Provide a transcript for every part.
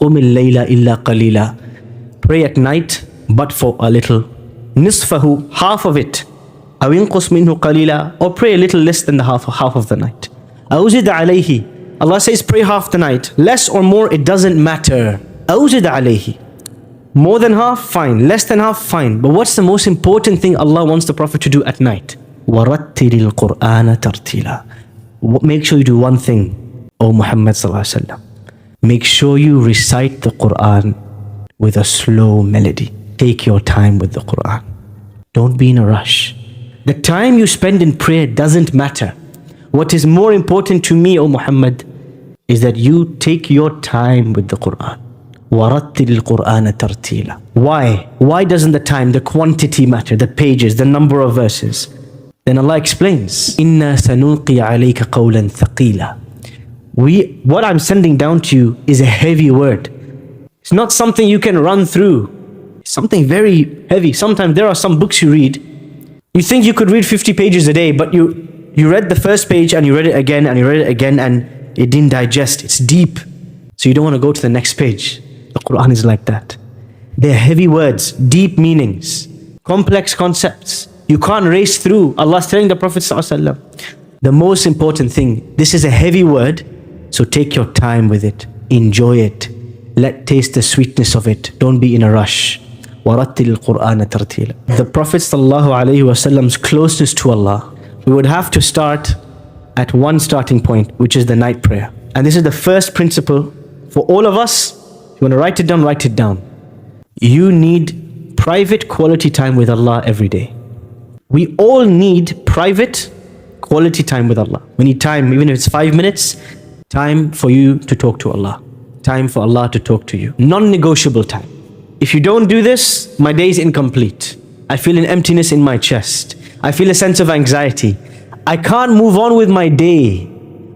قُمِ اللَّيْلَ إِلَّا قَلِيلًا. Pray at night, but for a little. نِصْفَهُ, half of it. أَوْ يَنْقُصْ مِنْهُ قَلِيلًا, or pray a little less than the half of the night. أَوْ زِدْ عَلَيْهِ, Allah says pray half the night. Less or more, it doesn't matter. أَوْ زِدْ عَلَيْهِ, more than half, fine. Less than half, fine. But what's the most important thing Allah wants the Prophet to do at night? وَرَتِّلِ الْقُرْآنَ تَرْتِيلًا. Make sure you do one thing, O Muhammad sallallahu alaihi wasallam. Make sure you recite the Quran with a slow melody. Take your time with the Quran. Don't be in a rush. The time you spend in prayer doesn't matter. What is more important to me, O Muhammad, is that you take your time with the Quran. وَرَتِّلِ الْقُرْآنَ تَرْتِيلًا. Why? Why doesn't the time, the quantity matter, the pages, the number of verses? Then Allah explains, إِنَّا سَنُلْقِي عَلَيْكَ قَوْلًا ثَقِيلًا. What I'm sending down to you is a heavy word. It's not something you can run through. It's something very heavy. Sometimes there are some books you read. You think you could read 50 pages a day, but you read the first page and you read it again and you read it again and it didn't digest. It's deep. So you don't want to go to the next page. The Quran is like that. They're heavy words, deep meanings, complex concepts. You can't race through. Allah's telling the Prophet ﷺ, the most important thing, this is a heavy word, so take your time with it. Enjoy it. Taste the sweetness of it. Don't be in a rush. وَرَتِّلِ الْقُرْآنَ تَرْتِيلًا. The Prophet ﷺ's closeness to Allah, we would have to start at one starting point, which is the night prayer. And this is the first principle for all of us. If you want to write it down, write it down. You need private quality time with Allah every day. We all need private quality time with Allah. We need time, even if it's 5 minutes, time for you to talk to Allah. Time for Allah to talk to you. Non-negotiable time. If you don't do this, my day is incomplete. I feel an emptiness in my chest. I feel a sense of anxiety. I can't move on with my day.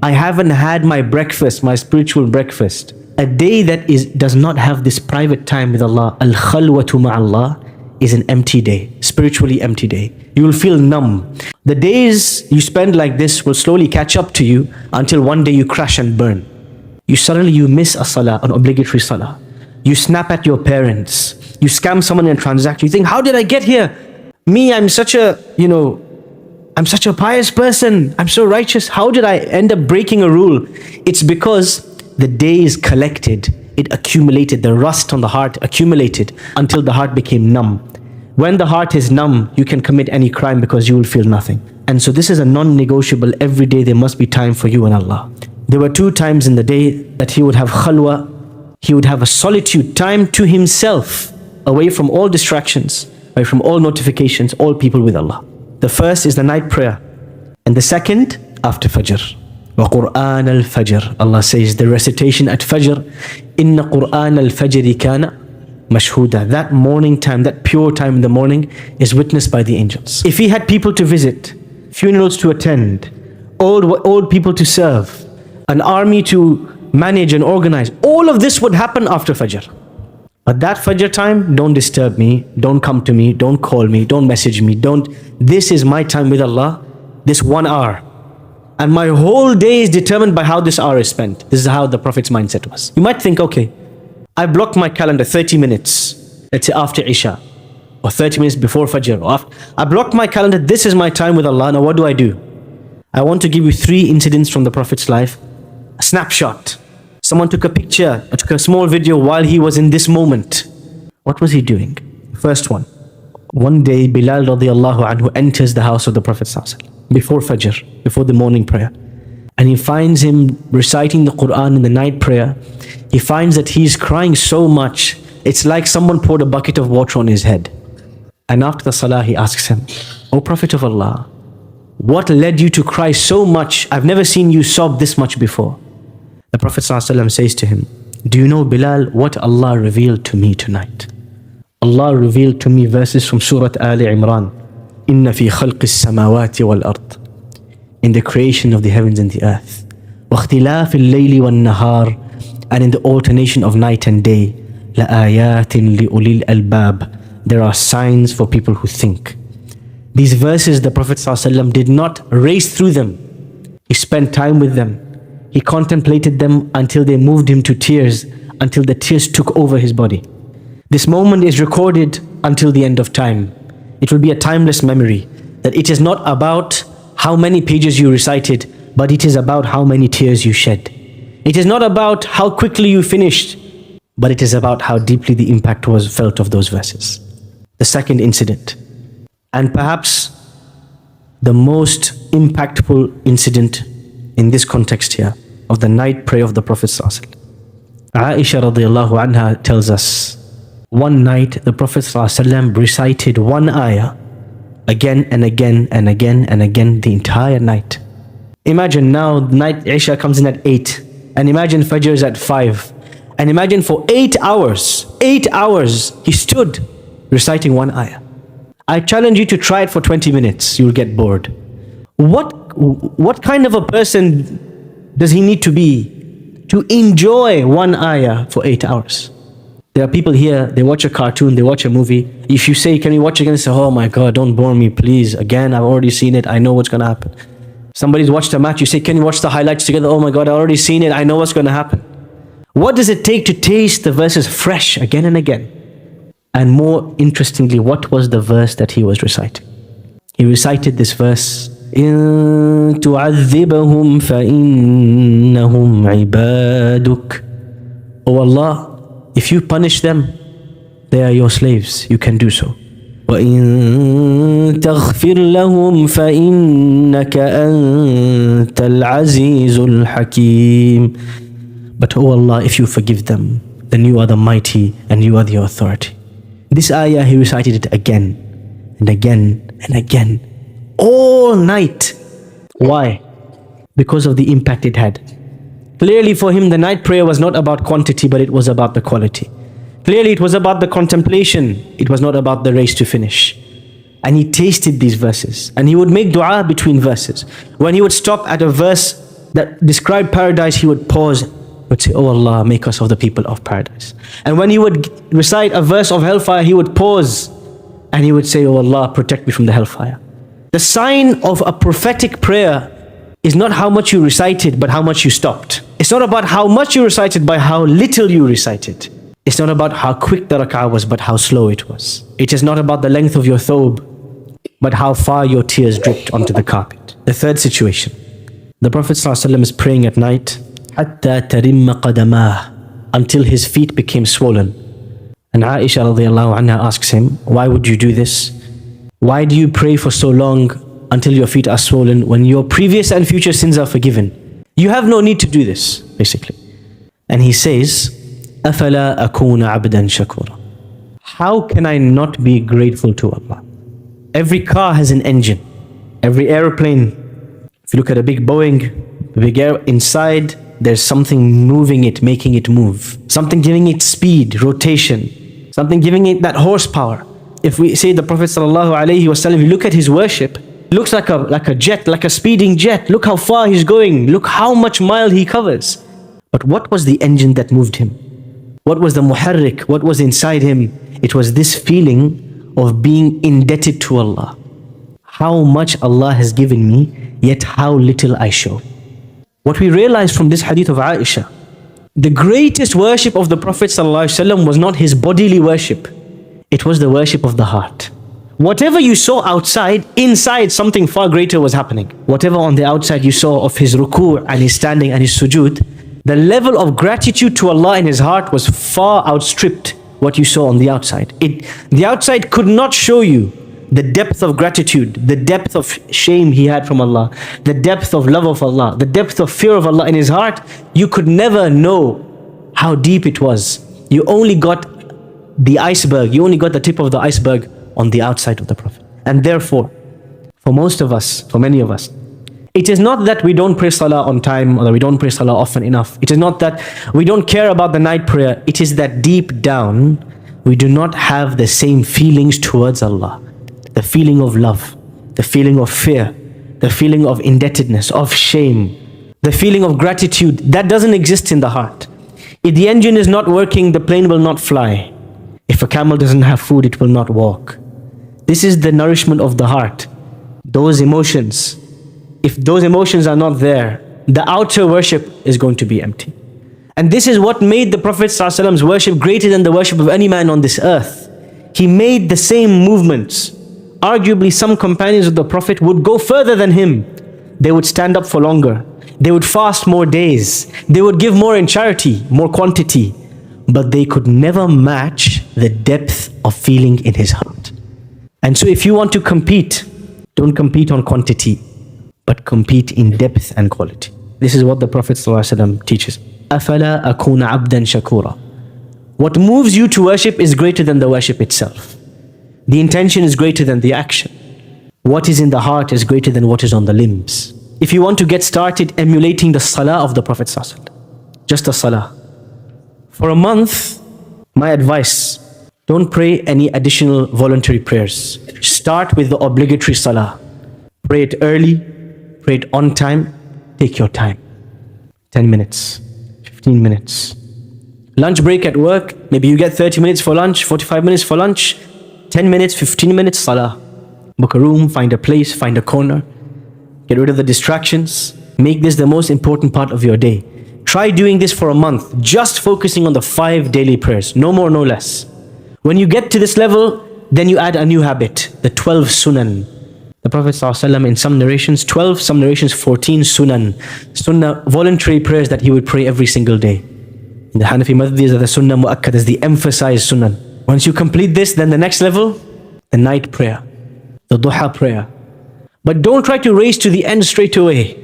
I haven't had my breakfast, my spiritual breakfast. A day that does not have this private time with Allah, al-khalwatu ma'allah, is an empty day, spiritually empty day. You will feel numb. The days you spend like this will slowly catch up to you until one day you crash and burn. You miss a salah, an obligatory salah. You snap at your parents. You scam someone in a transaction. You think, how did I get here? Me, I'm such a pious person. I'm so righteous. How did I end up breaking a rule? It's because the days collected, it accumulated, the rust on the heart accumulated until the heart became numb. When the heart is numb, you can commit any crime because you will feel nothing. And so this is a non-negotiable. Every day there must be time for you and Allah. There were 2 times in the day that he would have khalwa. He would have a solitude, time to himself, away from all distractions, away from all notifications, all people with Allah. The first is the night prayer. And the second, after Fajr. وَقُرْآنَ الْفَجْرِ. Allah says the recitation at Fajr, إِنَّ قُرْآنَ الْفَجْرِ كَانَ مَشْهُودًا. That morning time, that pure time in the morning is witnessed by the angels. If he had people to visit, funerals to attend, old people to serve, an army to manage and organize, all of this would happen after Fajr. But that Fajr time, don't disturb me, don't come to me, don't call me, don't message me, this is my time with Allah, this 1 hour. And my whole day is determined by how this hour is spent. This is how the Prophet's mindset was. You might think, okay, I blocked my calendar 30 minutes, let's say after Isha, or 30 minutes before Fajr, or after. I blocked my calendar, this is my time with Allah, now what do? I want to give you 3 incidents from the Prophet's life. A snapshot. Someone took a picture, or took a small video while he was in this moment. What was he doing? First one. One day, Bilal radiallahu anhu enters the house of the Prophet before Fajr, before the morning prayer. And he finds him reciting the Quran in the night prayer. He finds that he's crying so much, it's like someone poured a bucket of water on his head. And after the salah, he asks him, O Prophet of Allah, what led you to cry so much? I've never seen you sob this much before. The Prophet ﷺ says to him, do you know, Bilal, what Allah revealed to me tonight? Allah revealed to me verses from Surah Ali Imran. Inna fi khalqis samawati wal ard. In the creation of the heavens and the earth. وَاخْتِلَافِ اللَّيْلِ وَالنَّهَارِ. And in the alternation of night and day. لَآيَاتٍ لِأُولِي الْأَلْبَابِ. There are signs for people who think. These verses, the Prophet ﷺ did not race through them. He spent time with them. He contemplated them until they moved him to tears, until the tears took over his body. This moment is recorded until the end of time. It will be a timeless memory, that it is not about how many pages you recited, but it is about how many tears you shed. It is not about how quickly you finished, but it is about how deeply the impact was felt of those verses. The second incident, and perhaps the most impactful incident in this context here, of the night prayer of the Prophet ﷺ. Aisha radiallahu anha tells us, one night the Prophet ﷺ recited one ayah again and again and again and again the entire night. Imagine now night Isha comes in at 8, and imagine Fajr is at 5, and imagine for 8 hours he stood reciting one ayah. I challenge you to try it for 20 minutes, you'll get bored. What kind of a person does he need to be to enjoy one ayah for 8 hours? There are people here, they watch a cartoon, they watch a movie. If you say, can we watch again? They say, oh my God, don't bore me, please. Again, I've already seen it, I know what's going to happen. Somebody's watched a match, you say, can you watch the highlights together? Oh my God, I've already seen it, I know what's going to happen. What does it take to taste the verses fresh again and again? And more interestingly, what was the verse that he was reciting? He recited this verse, إِن تُعَذِّبَهُمْ فَإِنَّهُمْ عِبَادُكَ. Oh Allah, if you punish them, they are your slaves, you can do so. وَإِن تَغْفِرْ لَهُمْ فَإِنَّكَ أَنْتَ الْعَزِيزُ الْحَكِيمُ. But oh Allah, if you forgive them, then you are the mighty and you are the authority. This ayah, he recited it again and again and again, all night. Why? Because of the impact it had. Clearly for him, the night prayer was not about quantity, but it was about the quality. Clearly it was about the contemplation. It was not about the race to finish. And he tasted these verses. And he would make dua between verses. When he would stop at a verse that described paradise, he would pause, would say, oh Allah, make us of the people of paradise. And when he would recite a verse of hellfire, he would pause and he would say, oh Allah, protect me from the hellfire. The sign of a prophetic prayer is not how much you recited, but how much you stopped. It's not about how much you recited, but how little you recited. It's not about how quick the rak'ah was, but how slow it was. It is not about the length of your thobe, but how far your tears dripped onto the carpet. The third situation, the Prophet ﷺ is praying at night, حَتَّى تَرِمَّ قَدَمَاهُ, until his feet became swollen. And Aisha radiallahu anha asks him, why would you do this? Why do you pray for so long until your feet are swollen when your previous and future sins are forgiven? You have no need to do this, basically. And he says, أَفَلَا أَكُونَ عَبْدًا شَكُورًا. How can I not be grateful to Allah? Every car has an engine. Every airplane, if you look at a big Boeing, a big air, inside there's something moving it, making it move. Something giving it speed, rotation. Something giving it that horsepower. If we say the Prophet ﷺ, you look at his worship, it looks like a jet, like a speeding jet. Look how far he's going. Look how much mile he covers. But what was the engine that moved him? What was the muharrik? What was inside him? It was this feeling of being indebted to Allah. How much Allah has given me, yet how little I show. What we realize from this hadith of Aisha, the greatest worship of the Prophet ﷺ was not his bodily worship. It was the worship of the heart. Whatever you saw outside, inside something far greater was happening. Whatever on the outside you saw of his ruku' and his standing and his sujood, the level of gratitude to Allah in his heart was far outstripped what you saw on the outside. The outside could not show you the depth of gratitude, the depth of shame he had from Allah, the depth of love of Allah, the depth of fear of Allah in his heart. You could never know how deep it was. You only got the iceberg, you only got the tip of the iceberg on the outside of the Prophet. And therefore, for most of us, for many of us, it is not that we don't pray salah on time or that we don't pray salah often enough. It is not that we don't care about the night prayer. It is that deep down, we do not have the same feelings towards Allah. The feeling of love, the feeling of fear, the feeling of indebtedness, of shame, the feeling of gratitude, that doesn't exist in the heart. If the engine is not working, the plane will not fly. If a camel doesn't have food, it will not walk. This is the nourishment of the heart. Those emotions, if those emotions are not there, the outer worship is going to be empty. And this is what made the Prophet ﷺ's worship greater than the worship of any man on this earth. He made the same movements. Arguably, some companions of the Prophet would go further than him. They would stand up for longer. They would fast more days. They would give more in charity, more quantity. But they could never match the depth of feeling in his heart. And so if you want to compete, don't compete on quantity, but compete in depth and quality. This is what the Prophet ﷺ teaches. أَفَلَا أَكُونَ عَبْدًا شَكُورًا. What moves you to worship is greater than the worship itself. The intention is greater than the action. What is in the heart is greater than what is on the limbs. If you want to get started emulating the salah of the Prophet ﷺ, just the salah, for a month, my advice, don't pray any additional voluntary prayers. Start with the obligatory salah. Pray it early, pray it on time, take your time. 10 minutes, 15 minutes. Lunch break at work, maybe you get 30 minutes for lunch, 45 minutes for lunch, 10 minutes, 15 minutes, salah. Book a room, find a place, find a corner. Get rid of the distractions. Make this the most important part of your day. Try doing this for a month, just focusing on the 5 daily prayers, no more, no less. When you get to this level, then you add a new habit, the 12 sunan. The Prophet ﷺ in some narrations 12, some narrations 14 sunan. Sunnah, voluntary prayers that he would pray every single day. In the Hanafi madhab, these are the sunnah mu'akkadas, the emphasized sunan. Once you complete this, then the next level, the night prayer, the duha prayer. But don't try to race to the end straight away.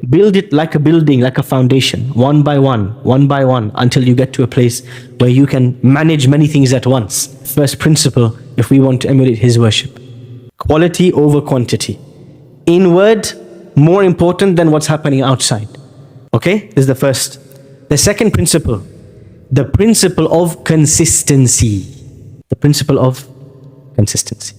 Build it like a building, like a foundation, one by one, until you get to a place where you can manage many things at once. First principle, if we want to emulate his worship. Quality over quantity. Inward, more important than what's happening outside. Okay, this is the first. The second principle, the principle of consistency. The principle of consistency.